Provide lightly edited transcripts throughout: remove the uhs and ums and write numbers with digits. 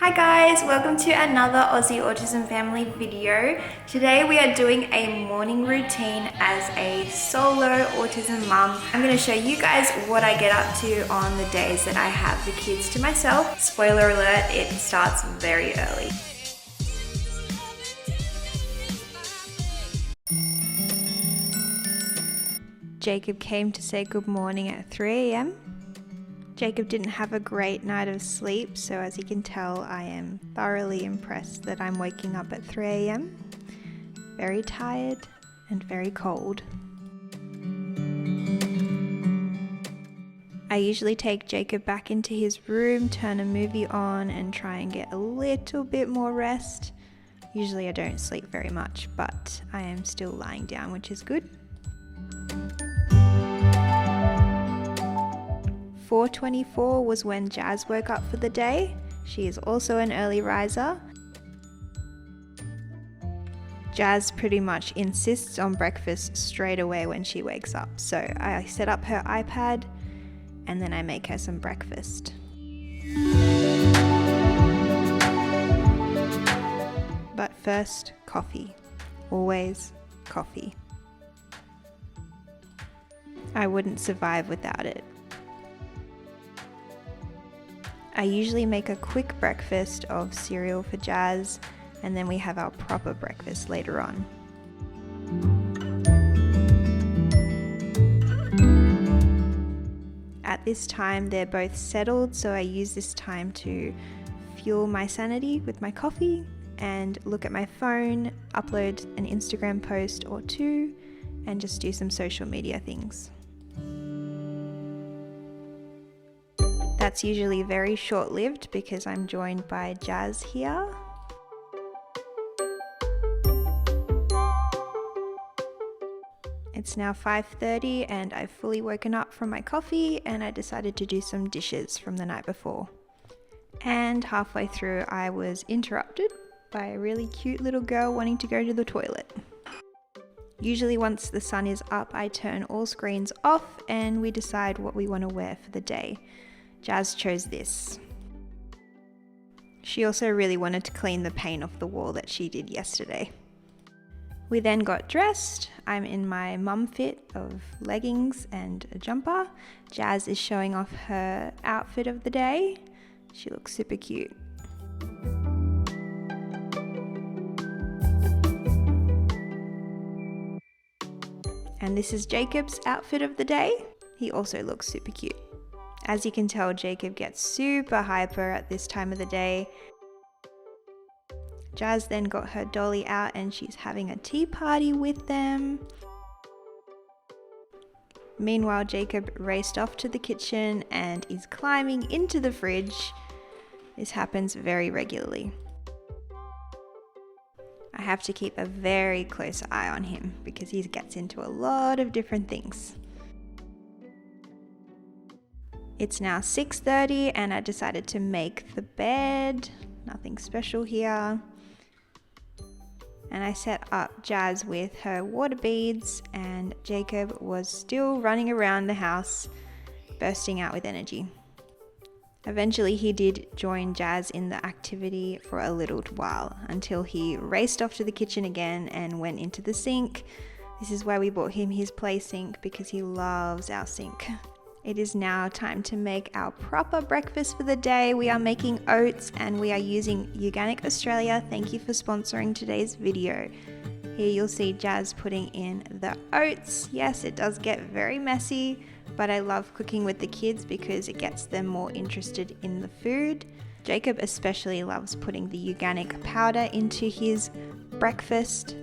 Hi guys, welcome to another Aussie Autism family video. Today we are doing a morning routine as a solo autism mum. I'm going to show you guys what I get up to on the days that I have the kids to myself. Spoiler alert, it starts very early. Jacob came to say good morning at 3 a.m. Jacob didn't have a great night of sleep, so as you can tell, I am thoroughly impressed that I'm waking up at 3 a.m. Very tired and very cold. I usually take Jacob back into his room, turn a movie on, and try and get a little bit more rest. Usually I don't sleep very much, but I am still lying down, which is good. 4:24 was when Jazz woke up for the day. She is also an early riser. Jazz pretty much insists on breakfast straight away when she wakes up. So I set up her iPad and then I make her some breakfast. But first, coffee. Always coffee. I wouldn't survive without it. I usually make a quick breakfast of cereal for Jazz, and then we have our proper breakfast later on. At this time, they're both settled, so I use this time to fuel my sanity with my coffee and look at my phone, upload an Instagram post or two, and just do some social media things. That's usually very short-lived because I'm joined by Jazz here. It's now 5:30 and I've fully woken up from my coffee and I decided to do some dishes from the night before. And halfway through I was interrupted by a really cute little girl wanting to go to the toilet. Usually once the sun is up, I turn all screens off and we decide what we want to wear for the day. Jazz chose this. She also really wanted to clean the paint off the wall that she did yesterday. We then got dressed. I'm in my mum fit of leggings and a jumper. Jazz is showing off her outfit of the day. She looks super cute. And this is Jacob's outfit of the day. He also looks super cute. As you can tell, Jacob gets super hyper at this time of the day. Jazz then got her dolly out and she's having a tea party with them. Meanwhile, Jacob raced off to the kitchen and is climbing into the fridge. This happens very regularly. I have to keep a very close eye on him because he gets into a lot of different things. It's now 6:30 and I decided to make the bed. Nothing special here. And I set up Jazz with her water beads and Jacob was still running around the house, bursting out with energy. Eventually he did join Jazz in the activity for a little while until he raced off to the kitchen again and went into the sink. This is why we bought him his play sink because he loves our sink. It is now time to make our proper breakfast for the day. We are making oats and we are using Uganic Australia. Thank you for sponsoring today's video. Here you'll see Jazz putting in the oats. Yes, it does get very messy, but I love cooking with the kids because it gets them more interested in the food. Jacob especially loves putting the Uganic powder into his breakfast.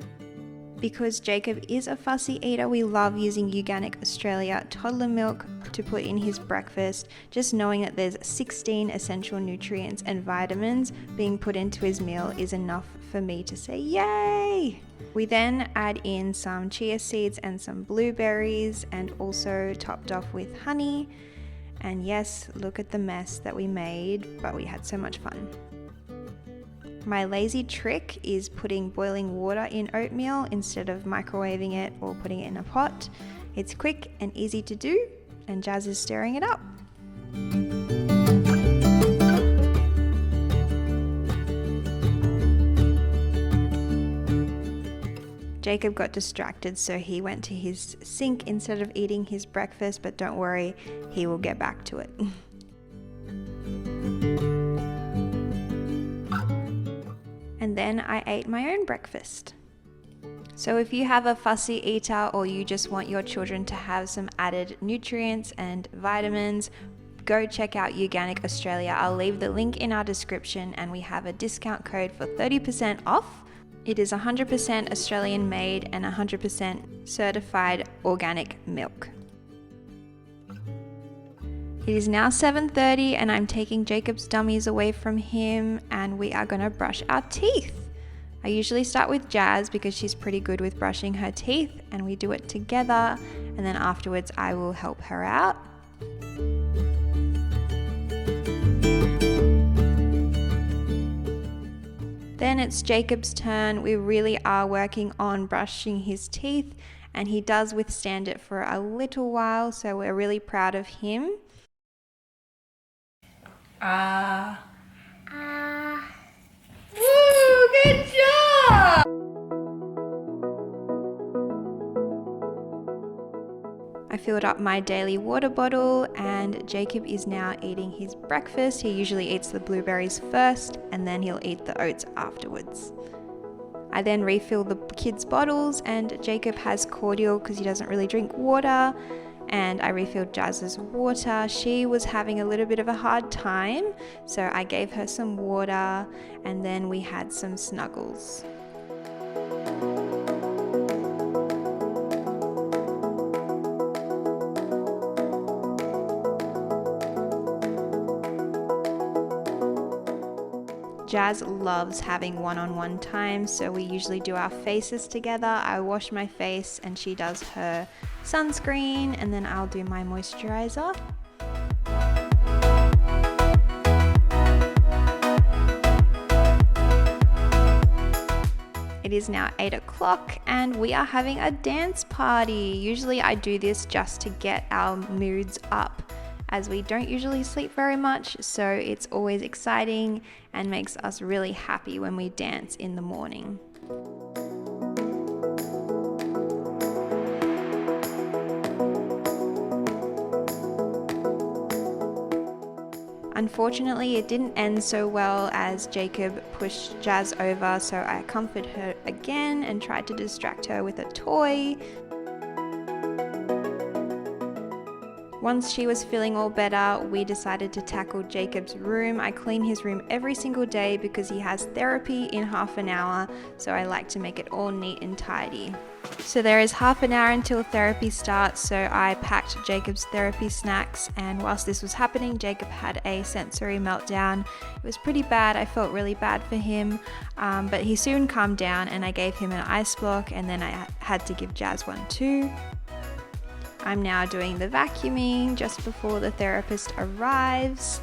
Because Jacob is a fussy eater, we love using Uganic Australia toddler milk to put in his breakfast. Just knowing that there's 16 essential nutrients and vitamins being put into his meal is enough for me to say yay! We then add in some chia seeds and some blueberries and also topped off with honey. And yes, look at the mess that we made, but we had so much fun. My lazy trick is putting boiling water in oatmeal instead of microwaving it or putting it in a pot. It's quick and easy to do, and Jazz is stirring it up. Jacob got distracted, so he went to his sink instead of eating his breakfast, but don't worry, he will get back to it. And then I ate my own breakfast. So if you have a fussy eater or you just want your children to have some added nutrients and vitamins, go check out Uganic Australia. I'll leave the link in our description, and we have a discount code for 30% off. It is 100% Australian made and 100% certified organic milk. It is now 7:30 and I'm taking Jacob's dummies away from him, and we are going to brush our teeth. I usually start with Jazz because she's pretty good with brushing her teeth, and we do it together, and then afterwards I will help her out. Then it's Jacob's turn. We really are working on brushing his teeth, and he does withstand it for a little while, so we're really proud of him. Woo, good job! I filled up my daily water bottle, and Jacob is now eating his breakfast. He usually eats the blueberries first and then he'll eat the oats afterwards. I then refill the kids' bottles, and Jacob has cordial because he doesn't really drink water, and I refilled Jazz's water. She was having a little bit of a hard time, so I gave her some water, and then we had some snuggles. Jazz loves having one-on-one time, so we usually do our faces together. I wash my face and she does her sunscreen, and then I'll do my moisturizer. It is now 8 o'clock and we are having a dance party. Usually I do this just to get our moods up, as we don't usually sleep very much, so it's always exciting and makes us really happy when we dance in the morning. Unfortunately, it didn't end so well as Jacob pushed Jazz over, so I comforted her again and tried to distract her with a toy. Once she was feeling all better, we decided to tackle Jacob's room. I clean his room every single day because he has therapy in half an hour, so I like to make it all neat and tidy. So there is half an hour until therapy starts, so I packed Jacob's therapy snacks, and whilst this was happening, Jacob had a sensory meltdown. It was pretty bad. I felt really bad for him, but he soon calmed down, and I gave him an ice block, and then I had to give Jazz one too. I'm now doing the vacuuming just before the therapist arrives.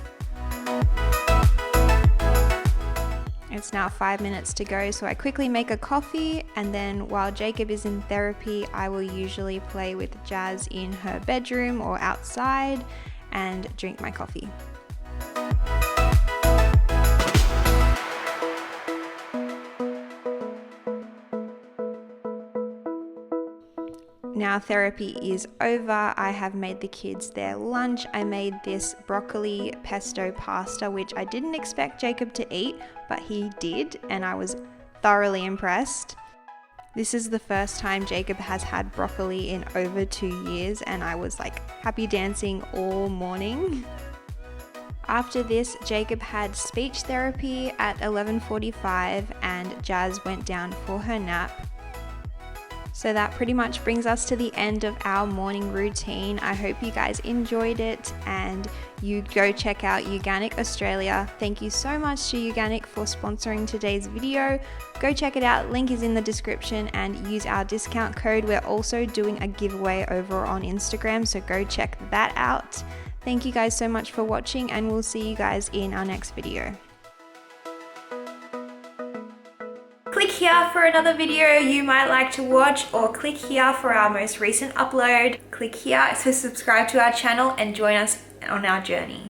It's now 5 minutes to go, so I quickly make a coffee, and then while Jacob is in therapy, I will usually play with Jazz in her bedroom or outside and drink my coffee. Now therapy is over. I have made the kids their lunch. I made this broccoli pesto pasta, which I didn't expect Jacob to eat, but he did, and I was thoroughly impressed. This is the first time Jacob has had broccoli in over 2 years, and I was like happy dancing all morning. After this, Jacob had speech therapy at 11:45 and Jazz went down for her nap. So that pretty much brings us to the end of our morning routine. I hope you guys enjoyed it and you go check out Uganic Australia. Thank you so much to Uganic for sponsoring today's video. Go check it out, link is in the description, and use our discount code. We're also doing a giveaway over on Instagram, so go check that out. Thank you guys so much for watching, and we'll see you guys in our next video. Click here for another video you might like to watch, or click here for our most recent upload. Click here to subscribe to our channel and join us on our journey.